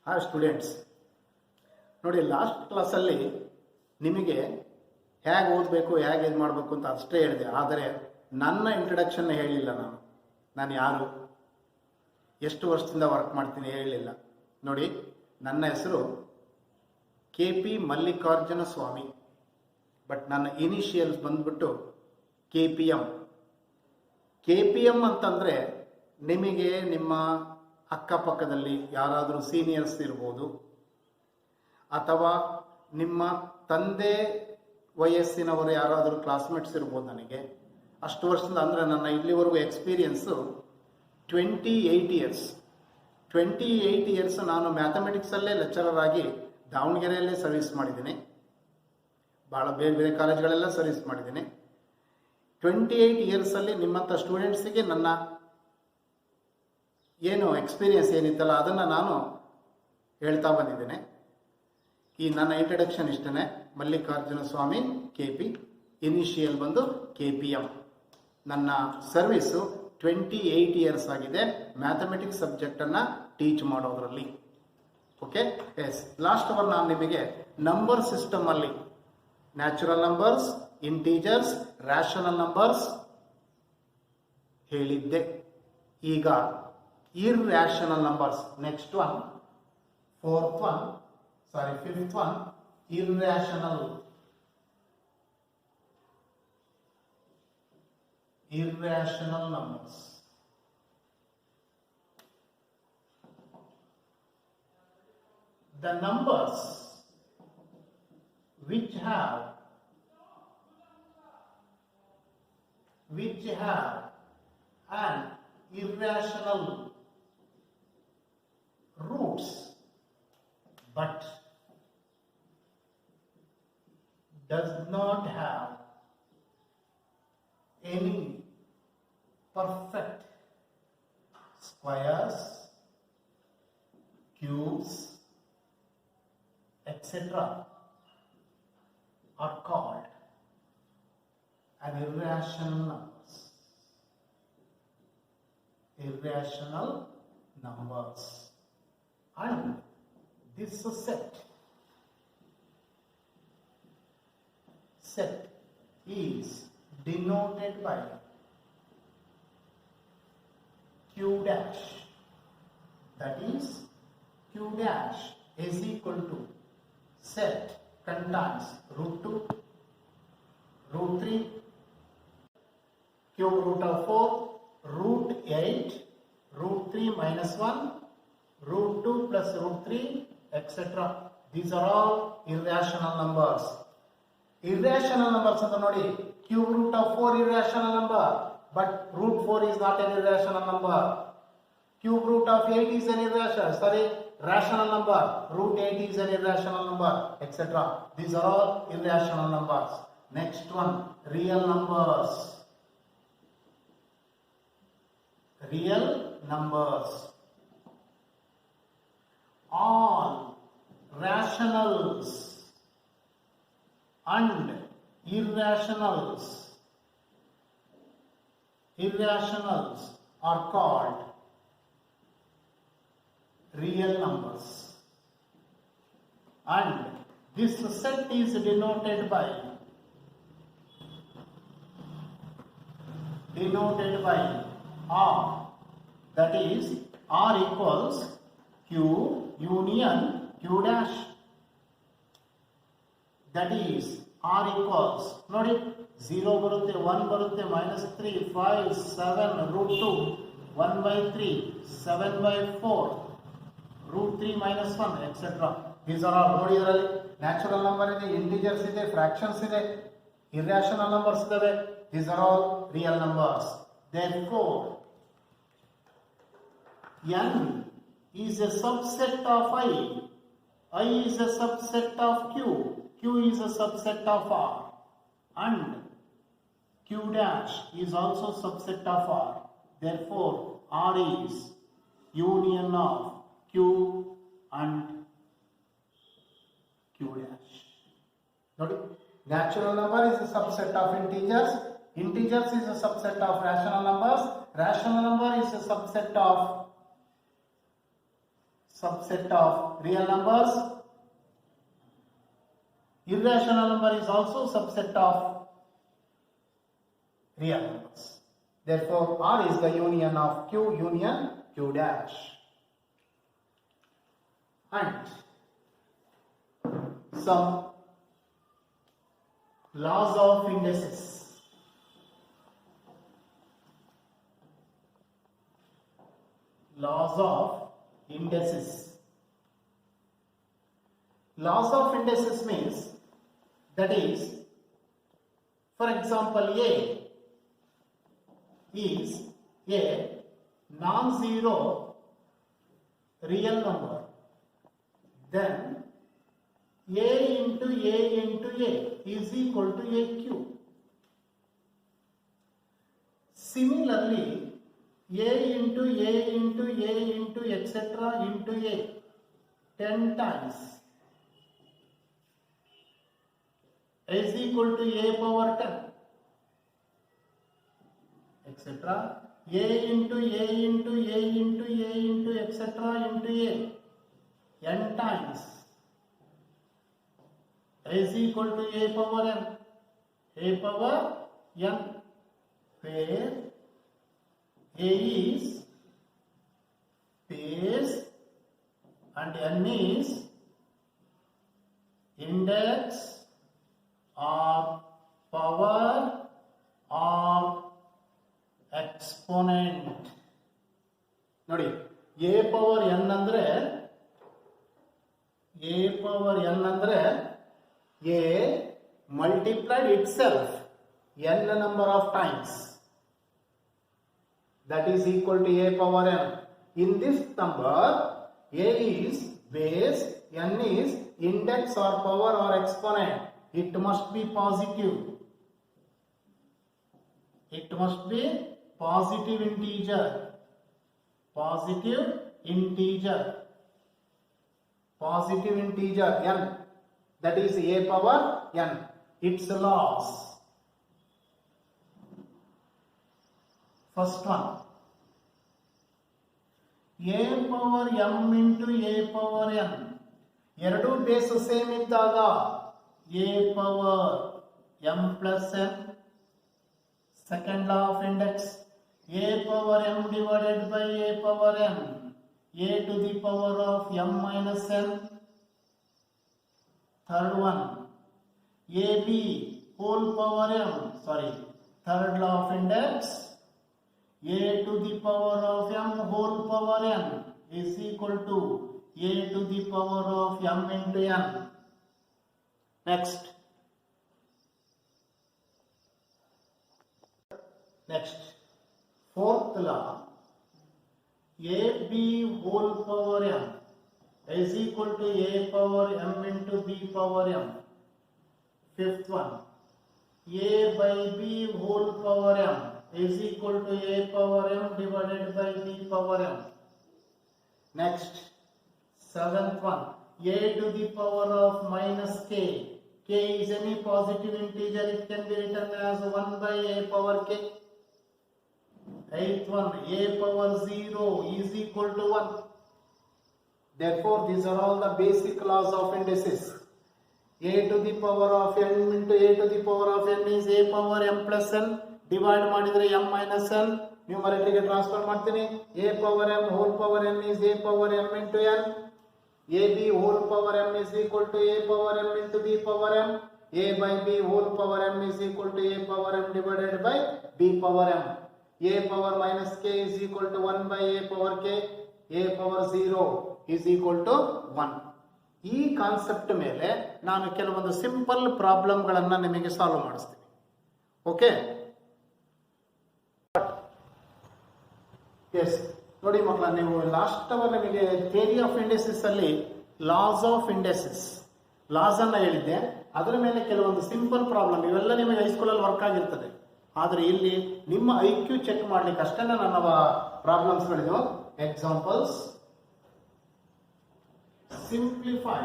Hi students, ನೋಡಿ last ಕ್ಲಾಸಲ್ಲಿ ನಿಮಗೆ ಹೇಗೆ ಓದಬೇಕು ಹೇಗೆ ಇದು ಮಾಡಬೇಕು ಅಂತ ಅಷ್ಟೇ ಹೇಳಿದೆ. ಆದರೆ ನನ್ನ ಇಂಟ್ರಡಕ್ಷನ್ ಹೇಳಿಲ್ಲ. ನಾನು ಯಾರು, ಎಷ್ಟು ವರ್ಷದಿಂದ ವರ್ಕ್ ಮಾಡ್ತೀನಿ ಹೇಳಲಿಲ್ಲ. ನೋಡಿ, ನನ್ನ ಹೆಸರು KP ಮಲ್ಲಿಕಾರ್ಜುನ ಸ್ವಾಮಿ, ಬಟ್ ನನ್ನ ಇನಿಷಿಯಲ್ಸ್ ಬಂದ್ಬಿಟ್ಟು KPM. KPM ಅಂತಂದರೆ ನಿಮಗೆ ನಿಮ್ಮ ಅಕ್ಕಪಕ್ಕದಲ್ಲಿ ಯಾರಾದರೂ ಸೀನಿಯರ್ಸ್ ಇರ್ಬೋದು, ಅಥವಾ ನಿಮ್ಮ ತಂದೆ ವಯಸ್ಸಿನವರು ಯಾರಾದರೂ ಕ್ಲಾಸ್ಮೇಟ್ಸ್ ಇರ್ಬೋದು. ನನಗೆ ಅಷ್ಟು ವರ್ಷದಿಂದ, ಅಂದರೆ ನನ್ನ ಇಲ್ಲಿವರೆಗೂ ಎಕ್ಸ್ಪೀರಿಯನ್ಸು 28 ಇಯರ್ಸ್. 28 ಇಯರ್ಸ್ ನಾನು ಮ್ಯಾಥಮೆಟಿಕ್ಸಲ್ಲೇ ಲೆಕ್ಚರರ್ ಆಗಿ ದಾವಣಗೆರೆಯಲ್ಲೇ ಸರ್ವಿಸ್ ಮಾಡಿದ್ದೀನಿ. ಭಾಳ ಬೇರೆ ಬೇರೆ ಕಾಲೇಜ್ಗಳೆಲ್ಲ ಸರ್ವಿಸ್ ಮಾಡಿದ್ದೀನಿ. 28 ಇಯರ್ಸಲ್ಲಿ ನಿಮ್ಮಂಥ ಸ್ಟೂಡೆಂಟ್ಸಿಗೆ ನನ್ನ ಏನು ಎಕ್ಸ್ಪೀರಿಯನ್ಸ್ ಏನಿತ್ತಲ್ಲ ಅದನ್ನು ನಾನು ಹೇಳ್ತಾ ಬಂದಿದ್ದೇನೆ. ಈ ನನ್ನ ಇಂಟ್ರಡಕ್ಷನ್ ಇಷ್ಟೇ. ಮಲ್ಲಿಕಾರ್ಜುನ ಸ್ವಾಮಿ KP, ಇನಿಷಿಯಲ್ ಬಂದು KPM. ನನ್ನ ಸರ್ವಿಸು 28 ಇಯರ್ಸ್ ಆಗಿದೆ ಮ್ಯಾಥಮೆಟಿಕ್ಸ್ ಸಬ್ಜೆಕ್ಟನ್ನು ಟೀಚ್ ಮಾಡೋದ್ರಲ್ಲಿ. Okay, yes. ಲಾಸ್ಟ್ ಅವರ್ ನಾನು ನಿಮಗೆ ನಂಬರ್ ಸಿಸ್ಟಮಲ್ಲಿ natural numbers, integers, rational numbers ಹೇಳಿದ್ದೆ. ಈಗ irrational numbers. Next one, fifth one, irrational numbers. The numbers which have an irrational roots but does not have any perfect squares, cubes, etc. are called an irrational numbers. Irrational numbers. And this set is denoted by Q dash. That is, Q dash is equal to set contains √2, √3, cube root of 4, √8, √3 minus 1, √2 plus √3, etc. These are all irrational numbers. Irrational numbers ಅಂತ ನೋಡಿ, cube root of 4 irrational number, but √4 is not an irrational number. Cube root of 8 is an rational number. √8 is an irrational number, etc. These are all irrational numbers. Next one, real numbers. Real numbers. All rationals and irrationals are called real numbers, and this set is denoted by R. That is, R equals Q union Q dash. That is, R equals, ನೋಡಿ, 0 ಬರುತ್ತೆ, 1 ಬರುತ್ತೆ, -3, 5, 7, √2, 1/3, 7/4, √3 minus 1, etc. These are all. ನೋಡಿ, ಇದರಲ್ಲಿ natural number ಇದೆ, integers ಇದೆ, fractions ಇದೆ, irrational numbers ಇದಾವೆ. These are all real numbers. Therefore, n is a subset of I is a subset of Q is a subset of R, and Q dash is also subset of R. Therefore, R is union of Q and Q dash. Notice, natural number is a subset of integers is a subset of rational number is a subset of subset of real numbers. Irrational number is also subset of real numbers. Therefore, R is the union of Q union Q dash. And some laws of indices. Laws of indices. Laws of indices means, that is, for example, A is a non-zero real number, then A into A into A is equal to AQ. Similarly, A into A into A into etc. into A 10 times is equal to A power 10, etc. A into A into A into A into etc. into A n times is equal to A power n, A power n, where A is base and n is index or power or exponent. ನೋಡಿ, A power n ಅಂದ್ರೆ A multiplied itself n number of times, that is equal to A power n. In this number, A is base, n is index or power or exponent. It must be positive. It must be positive integer. Positive integer. Positive integer n. That is A power n. Its laws. First one. A power m into A power n. ಎರಡು base same ಇದ್ದಾಗ A power m plus n. Second law of index. A power m divided by A power n. A to the power of m minus n. Third one. AB whole power m. Third law of index. A to the power of m whole power n is equal to A to the power of m into n. Next. Fourth law. AB whole power m is equal to A power m into B power m. Fifth one. A by B whole power m is equal to A power m divided by B power m. Next, seventh one. A to the power of minus k. K is any positive integer. It can be written as 1 by A power k. Eighth one. A power 0 is equal to 1. Therefore, these are all the basic laws of indices. A to the power of n into A to the power of n is A power m plus n. Divide ಮಾಡಿದ್ರೆ m minus n, ನ್ಯೂಮರೇಟರ್ಗೆ transfer ಮಾಡ್ತೀನಿ. A power m whole power n is A power m into n. AB whole power m is equal to A power m into B power m. A by B whole power m is equal to A power m divided by B power m. A power minus k is equal to 1 by A power k. A power 0 is equal to 1. ಈ concept ಮೇಲೆ ನಾನು ಕೆಲವೊಂದು simple ಪ್ರಾಬ್ಲಮ್ಗಳನ್ನು ನಿಮಗೆ solve ಮಾಡಿಸ್ತೀನಿ. Okay, S ನೋಡಿ ಮಕ್ಕಳ, ನೀವು lost our ನಿಮಗೆ ಥಿಯರಿ ಆಫ್ ಇಂಡೆಸಿಸ್ ಅಲ್ಲಿ ಲಾಸ್ ಆಫ್ ಇಂಡೆಸಿಸ್ ಲಾಸ್ ಅನ್ನ ಹೇಳಿದ್ದೆ. ಅದರ ಮೇಲೆ ಕೆಲವೊಂದು ಸಿಂಪಲ್ ಪ್ರಾಬ್ಲಮ್ ಇವೆಲ್ಲ ನಿಮಗೆ ಹೈಸ್ಕೂಲಲ್ಲಿ ವರ್ಕ್ ಆಗಿರ್ತದೆ. ಆದರೆ ಇಲ್ಲಿ ನಿಮ್ಮ IQ ಚೆಕ್ ಮಾಡ್ಲಿಕ್ಕೆ ಅಷ್ಟೇ ನನ್ನ ಪ್ರಾಬ್ಲಮ್ಸ್ಗಳಿದು. Examples. Simplify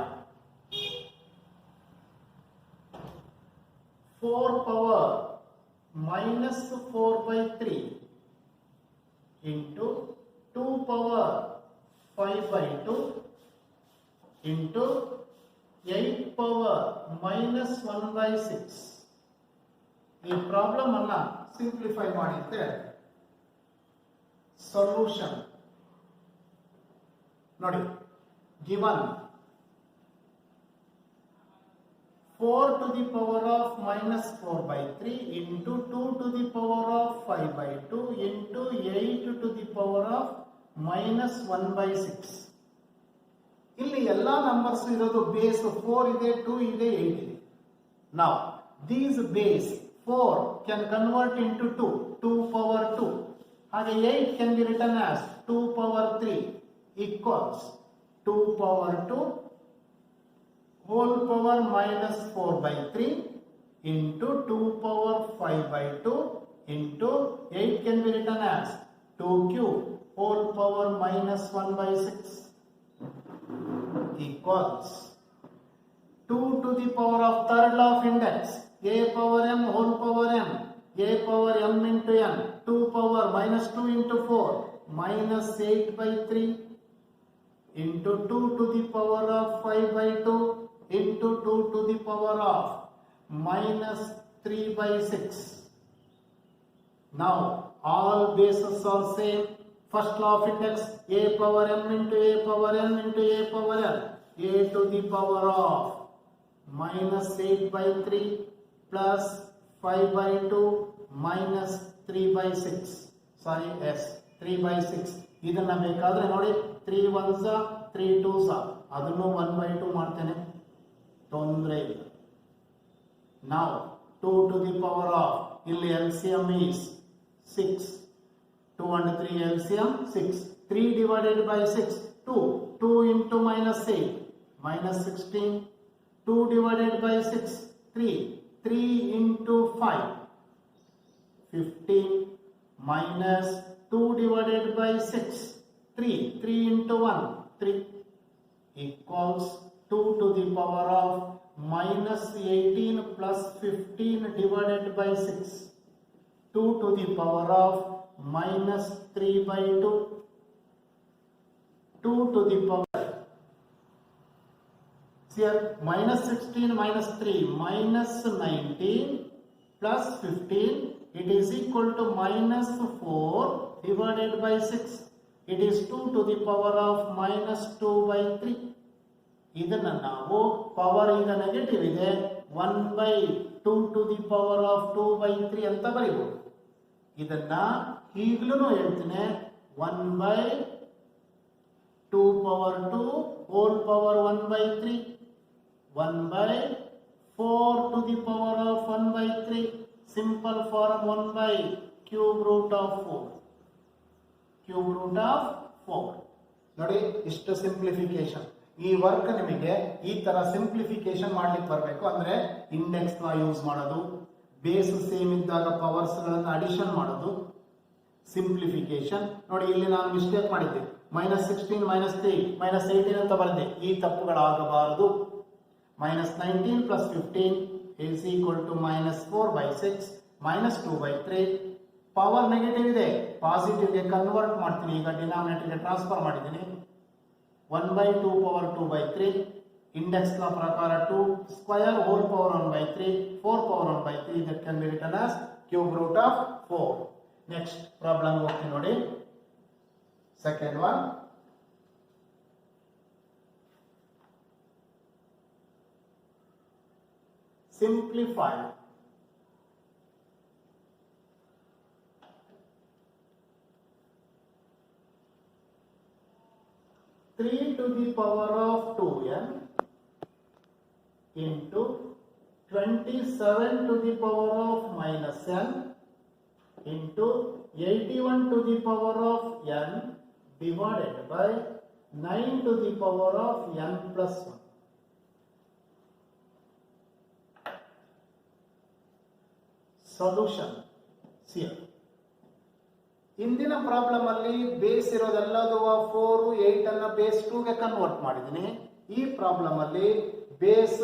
4 power minus 4 by 3 into 2 power 5 by 2 into 8 power minus 1 by 6. ಈ ಪ್ರಾಬ್ಲಮ್ ಅನ್ನ ಸಿಂಪ್ಲಿಫೈ ಮಾಡಿದ್ರೆ ಸೊಲ್ಯೂಷನ್ ನೋಡಿ, given 4 to the power of minus 4 by 3 into 2 to the power of 5 by 2 into 8 to the power of minus 1 by 6. ಇಲ್ಲಿ ಎಲ್ಲಾ numbers ಇರೋದು base 4 ಇದೆ, 2 ಇದೆ, 8 ಇದೆ. Now these base 4 can convert into 2, 2 power 2. ಹಾಗೆ 8 can be written as 2 power 3 equals 2 power 2 whole power minus 4 by 3 into 2 power 5 by 2 into 8 can be written as 2 cube whole power minus 1 by 6 equals 2 to the power of third law of index a power m whole power m, a power m into n, 2 power minus 2 into 4 minus 8 by 3 into 2 to the power of 5 by 2 into 2 to the power of minus 3 by 6. Now all bases are same. First law of index a power m into a power n into a power n, a to the power of minus 8 by 3 plus 5 by 2 minus 3 by 6. Sorry, yes, 3 by 6. ಇದನ್ನ ಬೇಕಾದ್ರೆ ನೋಡಿ 3 1s 3 2s ಅದನ್ನು 1 by 2 ಮಾಡ್ತೇನೆ, ತೊಂದರೆ ಇಲ್ಲ. Now 2 to the power of, ಇಲ್ಲಿ LCM is 6, 2 and 3 LCM 6, 3 divided by 6 2, 2 into minus 8 minus 16, 2 divided by 6 3, 3 into 5 15 minus 2 divided by 6 3, 3 into 1 3 equals 2 to the power of minus 18 plus 15 divided by 6, 2 to the power of minus 3 by 2, 2 to the power, here minus 16 minus 3 minus 19 plus 15, it is equal to minus 4 divided by 6, it is 2 to the power of minus 2 by 3. ಇದನ್ನ ನಾವು power ಈಗ negative ಇದೆ 1 by 2 to the power of 2 by 3 ಅಂತ ಬರೀಬಹುದು. ಇದನ್ನ ಈಗಲೂ ಹೇಳ್ತೀನಿ 1 by 2 power 2 whole power 1 by 3, 1 by 4 to the power of 1 by 3, simple form 1 by cube root of 4, cube root of 4. ನೋಡಿ ಇಷ್ಟು ಸಿಂಪ್ಲಿಫಿಕೇಶನ್. ಈ ವರ್ಕ್ ನಿಮಗೆ ಈ ತರ ಸಿಂಪ್ಲಿಫಿಕೇಶನ್ ಮಾಡ್ಲಿಕ್ಕೆ ಬರಬೇಕು ಅಂದ್ರೆ ಇಂಡೆಕ್ಸ್ ನ ಯೂಸ್ ಮಾಡೋದು, ಬೇಸ್ ಸೇಮ್ ಇದ್ದಾಗ ಪವರ್ಸ್ ಗಳನ್ನು ಅಡಿಷನ್ ಮಾಡೋದು, ಸಿಂಪ್ಲಿಫಿಕೇಶನ್. ನೋಡಿ ಇಲ್ಲಿ ನಾನು ಮಿಸ್ಟೇಕ್ ಮಾಡಿದ್ದೆ, minus 16 minus 3 minus 18 ಅಂತ ಬರೆದೆ, ಈ ತಪ್ಪುಗಳಾಗಬಾರದು. minus 19 plus 15 is equal to minus 4 by 6 minus 2 by 3. Power negative ಇದೆ, ಪಾಸಿಟಿವ್ ಗೆ ಕನ್ವರ್ಟ್ ಮಾಡ್ತೀನಿ, ಈಗ ಡಿನಾಮಿನೇಟರ್ ಗೆ ಟ್ರಾನ್ಸ್ಫರ್ ಮಾಡಿದ್ದೀನಿ. 1 by 2 power 2 by 3, ಇಂಡೆಕ್ಸ್ ನ ಪ್ರಕಾರ 2 square whole power 1 by 3, 4 power 1 by 3, that can be written as cube root of 4. Next problem ಹೋಗ್ತೀನಿ ನೋಡಿ, second one. Simplify 3 to the power of 2n into 27 to the power of minus n into 81 to the power of n divided by 9 to the power of n plus 1. Solution. See, ಇಂದಿನ problem ಅಲ್ಲಿ base ಇರೋದೆಲ್ಲದು 4 8 ಅನ್ನ base 2 ಗೆ convert ಮಾಡಿದ್ದೀನಿ. ಈ problem ಅಲ್ಲಿ base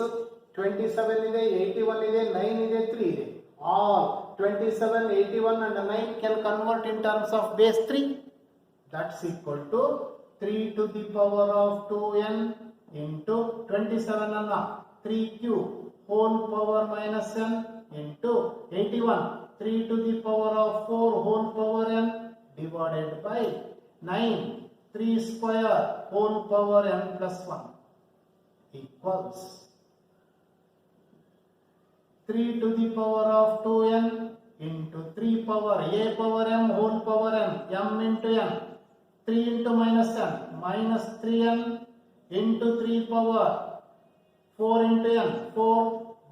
27 ಇದೆ, 81 ಇದೆ, 9 ಇದೆ, 3 ಇದೆ. All 27, 81 and 9 can convert in terms of base 3. That's equal to 3 to the power of 2n into 27 ಅನ್ನ 3q whole power minus n into 81 3 to the power of 4 whole power n divided by 9 3 square whole power n plus 1 equals 3 to the power of 2n into 3 power a power m whole power n m into n 3 into minus n minus 3n into 3 power 4 into n 4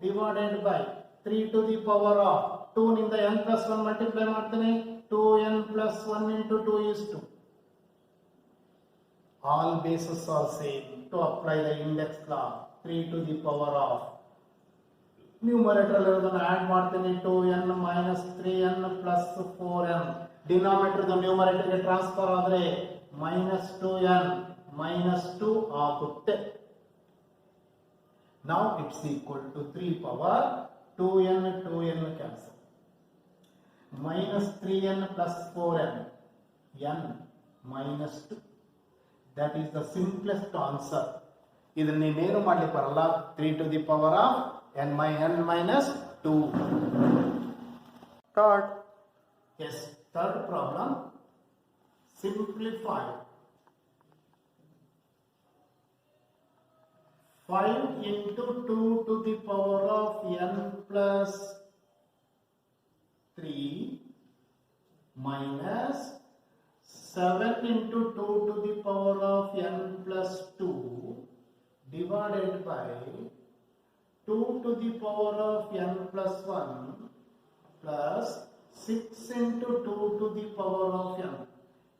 divided by 3 to the power of 2 ನಿಂದ n plus 1 multiply ಮಾಡ್ತೀನಿ 2n plus 1 into 2 is 2. All bases are same to apply the index law 3 to the power of numerator ಇರೋದನ್ನು add ಮಾಡ್ತೀನಿ 2n minus 3n plus 4n denominator ನ್ಯೂಮರೇಟರ್ಗೆ transfer ಆದರೆ minus 2n minus 2 ಆಗುತ್ತೆ. Now it's equal to 3 power 2n cancel minus 3n plus 4n n minus 2. That is the simplest answer. ಇದನ್ನ ನೀವೇನು ಮಾಡ್ಲಿಕ್ಕೆ ಬರಲ್ಲ 3 to the power of n minus 2. Third problem. Simplify 5 into 2 to the power of n plus 3 minus 7 into 2 to the power of n plus 2 divided by 2 to the power of n plus 1 plus 6 into 2 to the power of n.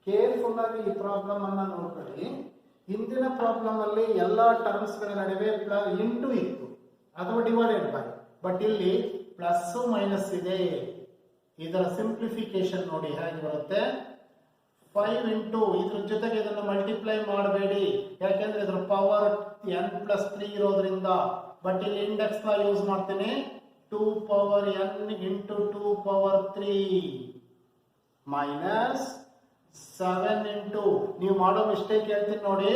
Careful ಆಗಿ ಈ problem ಅನ್ನ ನೋಡ್ಕೊಳ್ಳಿ. ಹಿಂದಿನ problem ಅಲ್ಲಿ ಎಲ್ಲಾ terms ಗಳ ನಡುವೆ into ಇತ್ತು ಅಥವಾ ಡಿವೈಡೆಡ್ ಬೈ, ಬಟ್ ಇಲ್ಲಿ ಪ್ಲಸ್ ಮೈನಸ್ ಇದೆ. ಇದರ ಸಿಂಪ್ಲಿಫಿಕೇಶನ್ ನೋಡಿ ಹೇಗೆ ಬರುತ್ತೆ. 5 ಇಂಟು ಇದ್ರ ಜೊತೆಗೆ ಇದನ್ನು ಮಲ್ಟಿಪ್ಲೈ ಮಾಡಬೇಡಿ, ಯಾಕೆಂದ್ರೆ ಇದ್ರ ಪವರ್ n ಪ್ಲಸ್ 3 ಇರೋದ್ರಿಂದ. ಬಟ್ ಇಲ್ಲಿ ಇಂಡೆಕ್ಸ್ ನ ಯೂಸ್ ಮಾಡ್ತೀನಿ 2 power n into 2 power 3 minus 7 into, ನೀವು ಮಾಡೋ ಮಿಸ್ಟೇಕ್ ಹೇಳ್ತೀನಿ ನೋಡಿ,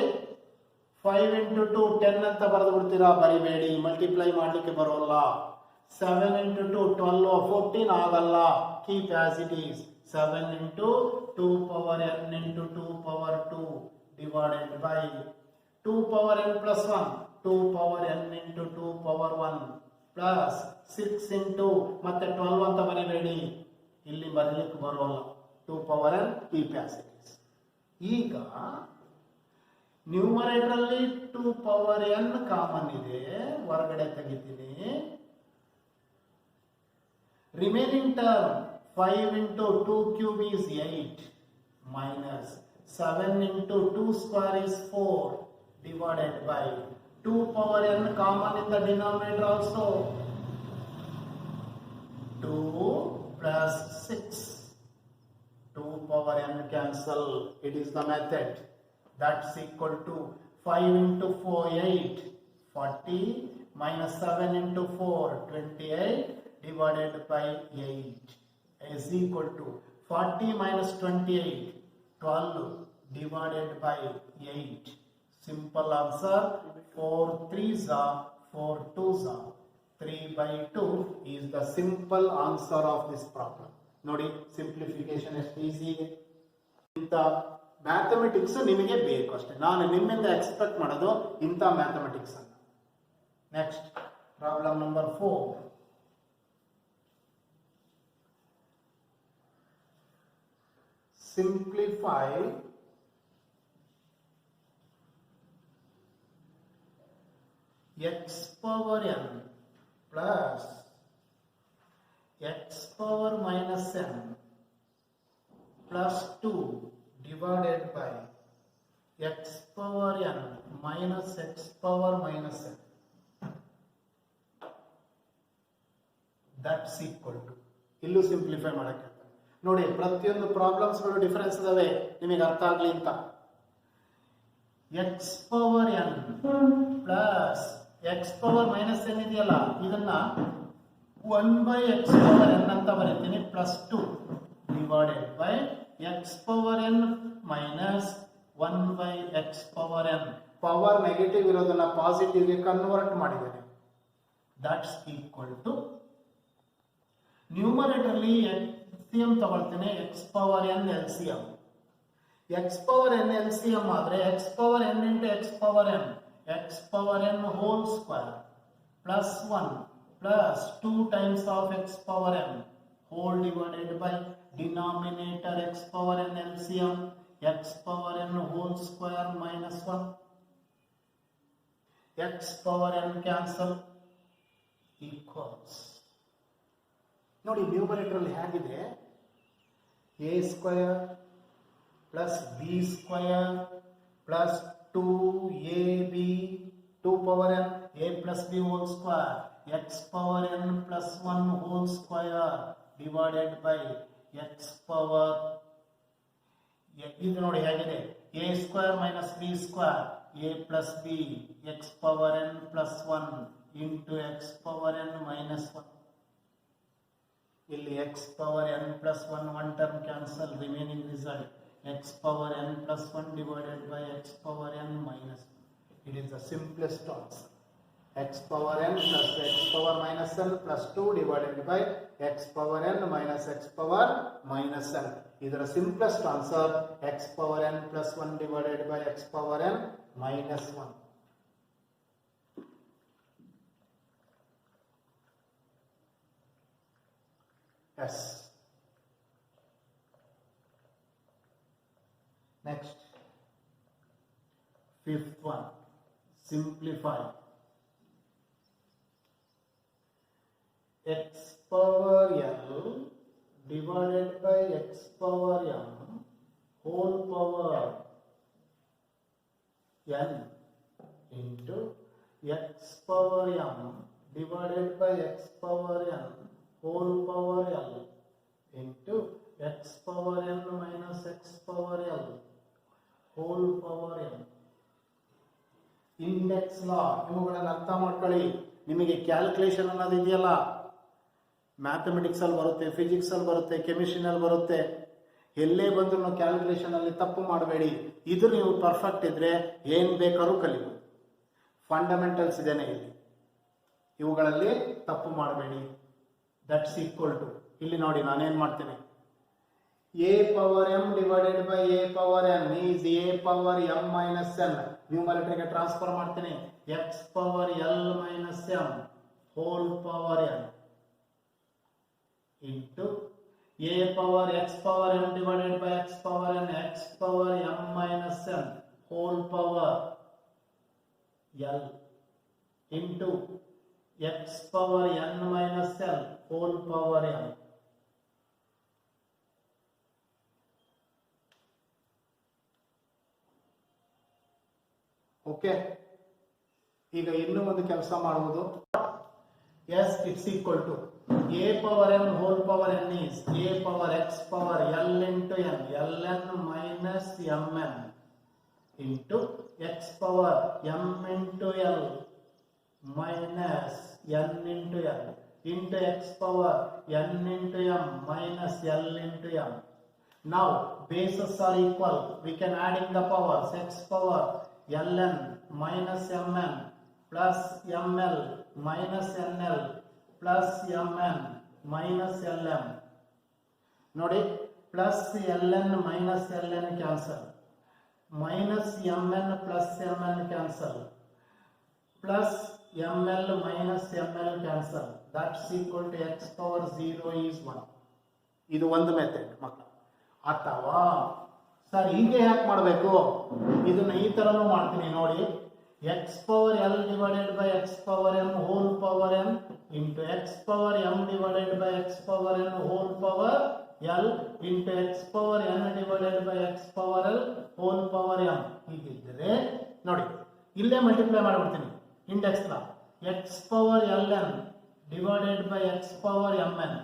5 ಇಂಟು 2 10 ಅಂತ ಬರೆದು ಬಿಡ್ತೀರಾ, ಬರಿಬೇಡಿ, ಮಲ್ಟಿಪ್ಲೈ ಮಾಡ್ಲಿಕ್ಕೆ ಬರೋಲ್ಲ. 7 ಇಂಟು 2 12 14 ಆಗಲ್ಲ, keep as it is. 7 into 2 power n into 2 power 2 divided by 2 power n plus 1 2 power n into 2 power 1 plus 6 into ಮತ್ತೆ 12 ಅಂತ ಬರಿಬೇಡಿ, ಇಲ್ಲಿ ಬರಲಿಕ್ಕೆ ಬರೋಲ್ಲ. 2 power n keep as it is. ಈಗ ನ್ಯೂಮರೇಟರ್ ಅಲ್ಲಿ 2 ಪವರ್ n ಕಾಮನ್ ಇದೆ, ಹೊರಗಡೆ ತೆಗಿತೀನಿ. Remaining term 5 into 2 cube is 8 minus 7 into 2 square is 4 divided by 2 power n common in the denominator also. 2 plus 6. 2 power n cancel. It is the method. That's equal to 5 into 4 8 40 minus 7 into 4 28 divided by 8 is equal to 40 minus 28 12 divided by 8. Simple answer. 4 3s are 4 2s are 3 by 2 is the simple answer of this problem. ನೋಡಿ simplification ಎಷ್ಟು easy ಇದೆ. ಇಂಥ mathematics ನಿಮಗೆ ಬೇಕು ಅಷ್ಟೇ. ನಾನು ನಿಮ್ಮಿಂದ expect ಮಾಡೋದು ಇಂಥ ಮ್ಯಾಥಮೆಟಿಕ್ಸ್ ಅನ್ನು. Next problem number 4. Simplify x power n plus x power minus n plus 2 divided by x power n minus x power minus n. That's equal to. ಇಲ್ಲೂ ಸಿಂಪ್ಲಿಫೈ ಮಾಡಕ್ಕೆ ನೋಡಿ, ಪ್ರತಿಯೊಂದು ಪ್ರಾಬ್ಲಮ್ಸ್ ಗಳು ಡಿಫರೆನ್ಸ್ ಇದಾವೆ, ನಿಮಗೆ ಅರ್ಥ ಆಗ್ಲಿ ಅಂತ. x power n plus x power minus n ಇದೆಯಲ್ಲ, ಇದನ್ನ 1 by x ಪವರ್ n ಅಂತ ಬರೀತೀನಿ, plus 2 divided by x power n minus 1 by x power n. Power negative ಇರೋದನ್ನ ಪಾಸಿಟಿವ್ಗೆ ಕನ್ವರ್ಟ್ ಮಾಡಿದ್ದೇನೆ. ದಟ್ಸ್ ಈಕ್ವಲ್ ಟು ನ್ಯೂಮರೇಟರ್ಲಿ ಎಲ್ಸಿಎಂ ತಗೊಳ್ತೇನೆ, x power n LCM. X power n LCM ಆದ್ರೆ x power n into x power n whole square plus 1 plus 2 times of x power n whole divided by denominator x power n LCM x power n whole square minus 1 x power n cancel equals. ನೋಡಿ numerator ಅಲ್ಲಿ ಹೇಗಿದೆ, a square plus b square plus 2ab 2 power n a plus b whole square x power n plus 1 whole square divided by x power, ಇದು ನೋಡಿ ಹೇಗಿದೆ, a square minus b square a plus b x power n plus 1 into x power n minus 1. ಇಲ್ಲಿ x power n plus 1 one term cancel, remaining result x power n plus 1 divided by x power n minus 1. It is the simplest answer. X power n plus x power minus n plus 2 divided by x power n minus x power minus n. ಇದರ simplest answer x power n plus 1 divided by x power n minus 1. Yes. Next, fifth one, simplify. X power l divided by x power m whole power n into x power m divided by x power n whole power l into x power n minus x power l whole power n. Index law ಇವುಗಳನ್ನು ಅರ್ಥ ಮಾಡ್ಕೊಳ್ಳಿ. ನಿಮಗೆ calculation ಅನ್ನೋದು ಇದೆಯಲ್ಲ, mathematics ಅಲ್ಲಿ ಬರುತ್ತೆ, physics ಅಲ್ಲಿ ಬರುತ್ತೆ, ಕೆಮಿಸ್ಟ್ರಿನಲ್ಲಿ ಬರುತ್ತೆ. ಎಲ್ಲೇ ಬಂದ್ರು ಕ್ಯಾಲ್ಕುಲೇಷನ್ ಅಲ್ಲಿ ತಪ್ಪು ಮಾಡಬೇಡಿ. ಇದು ನೀವು ಪರ್ಫೆಕ್ಟ್ ಇದ್ರೆ ಏನ್ ಬೇಕಾದ್ರೂ ಕಲಿಬಹುದು. ಫಂಡಮೆಂಟಲ್ಸ್ ಇದೇನೆ ಇಲ್ಲಿ, ಇವುಗಳಲ್ಲಿ ತಪ್ಪು ಮಾಡಬೇಡಿ. ದಟ್ಸ್ ಈಕ್ವಲ್ ಟು, ಇಲ್ಲಿ ನೋಡಿ ನಾನೇನ್ ಮಾಡ್ತೇನೆ, a power m divided by a power n is a power m minus n. Numerator ಗೆ ಟ್ರಾನ್ಸ್ಫರ್ ಮಾಡ್ತೇನೆ, x power l minus m whole power n into a power x power m divided by x power n x power m minus n whole power l into x power n minus l whole power n. Okay, ಈಗ ಇನ್ನೂ ಒಂದು ಕೆಲಸ ಮಾಡುವುದು. Yes it's equal to a power m whole power n is a power x power l into n ln minus mn into x power m into l minus n into l into x power n into m minus l into m. Now bases are equal, we can adding the powers, x power ln minus mn plus ml minus nl plus mn minus lm. ನೋಡಿ, plus ln minus ln cancel, minus mn plus mn cancel, plus ml minus ml cancel. That's equal to x power 0 is 1. ಇದು ಒಂದು method ಮಕ್ಕಳು. ಅಥವಾ sir ಹೀಗೆ ಯಾಕೆ ಮಾಡಬೇಕು, ಇದನ್ನ ಈ ತರನೂ ಮಾಡ್ತೀನಿ ನೋಡಿ. x power l divided by x power m whole power n into x power m divided by x power n whole power l into x power n divided by x power l whole power m. ಹೀಗಿದ್ದರೆ ನೋಡಿ, ಇಲ್ಲೇ multiply ಮಾಡಿಬಿಡ್ತೀನಿ index ನ. x power ln divided by x power mn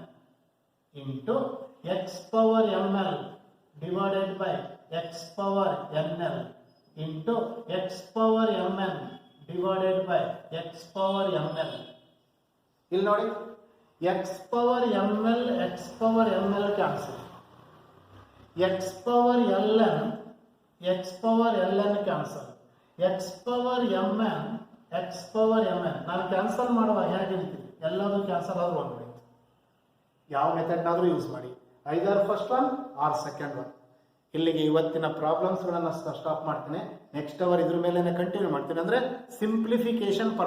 into x power ml divided by x power nl into x power mn divided by x power ml. ಇಲ್ಲಿ ನೋಡಿ, x power ml x power ml cancel, x power ln cancel, X power M N ನಾನು cancel ಮಾಡುವ ಹೇಗೆ ಹೇಳ್ತೀನಿ, ಎಲ್ಲದೂ cancel ಆದ್ರೂ ಒಂದು ಯಾವ ಮೆಥಡ್ನಾದ್ರೂ ಯೂಸ್ ಮಾಡಿ, either first one or second one. ಇಲ್ಲಿಗೆ ಇವತ್ತಿನ ಪ್ರಾಬ್ಲಮ್ಸ್ಗಳನ್ನು ಸ್ಟಾಪ್ ಮಾಡ್ತೀನಿ. ನೆಕ್ಸ್ಟ್ ಅವರ್ ಇದ್ರ ಮೇಲೆ ಕಂಟಿನ್ಯೂ ಮಾಡ್ತೀನಿ. ಅಂದ್ರೆ ಸಿಂಪ್ಲಿಫಿಕೇಶನ್